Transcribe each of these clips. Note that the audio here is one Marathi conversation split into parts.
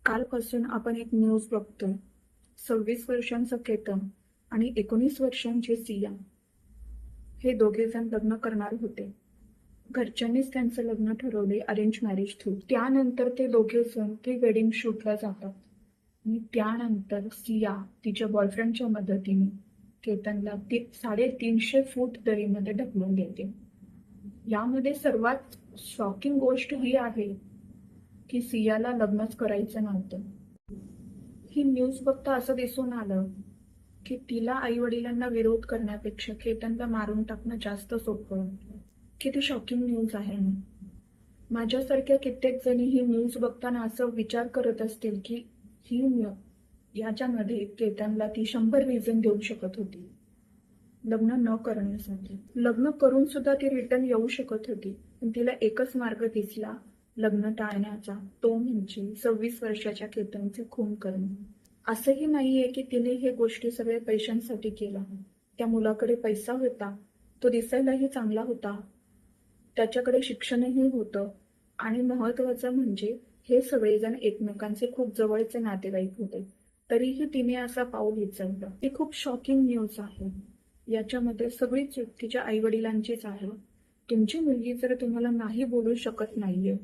कालपासून आपण एक न्यूज बघतोय. 26 वर्षांचं केतन आणि 19 वर्षांची सिया हे दोघे जण लग्न करणार होते. घरच्यांनीच त्यांचं लग्न ठरवले अरेंज मॅरेज थ्रू. त्यानंतर ते दोघे जण प्री वेडिंग शूटला जातात आणि त्यानंतर सिया तिच्या बॉयफ्रेंडच्या मदतीने केतनला 350 फूट दरीमध्ये ढकलून देते. यामध्ये सर्वात शॉकिंग गोष्ट ही आहे की सियाला लग्नच करायचं नव्हतं. ही न्यूज बघता असं दिसून आलं की तिला आई वडिलांना विरोध करण्यापेक्षा केतनला मारून टाकणं जास्त सोपं वाटलं. किती शॉकिंग न्यूज आहे ना. माझ्यासारख्या कित्येक जणी ही न्यूज बघताना असं विचार करत असतील की याच्यामध्ये केतनला ती 100 रिझन देऊ शकत होती लग्न न करण्यासाठी. लग्न करून सुद्धा ती रिटर्न येऊ शकत होती, पण तिला एकच मार्ग दिसला लग्न टाळण्याचा, तो म्हणजे 26 वर्षाच्या केतनचे खून करणे. असंही नाहीये की तिने हे गोष्टी सगळे पैशांसाठी केला. त्या मुलाकडे पैसा होता, तो दिसायलाही चांगला होता, त्याच्याकडे शिक्षणही होतं आणि महत्वाचं म्हणजे हे सगळेजण एकमेकांचे खूप जवळचे नातेवाईक होते. तरीही तिने असा पाऊल उचललं. ही खूप शॉकिंग न्यूज आहे. याच्यामध्ये सगळी चूक तिच्या आई वडिलांचीच आहे. तुमची मुलगी जर तुम्हाला नाही बोलू शकत नाहीये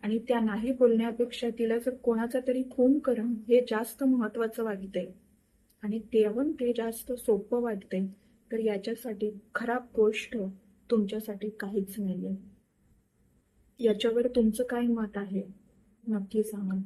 आणि त्या नाही बोलण्यापेक्षा तिला जर कोणाचा तरी खून करणं हे जास्त महत्वाचं वाटतंय आणि तेव्हा ते जास्त सोपं वाटतंय, तर याच्यासाठी खराब गोष्ट तुमच्यासाठी काहीच नाहीये. याच्यावर तुमचं काय मत आहे नक्की सांगा.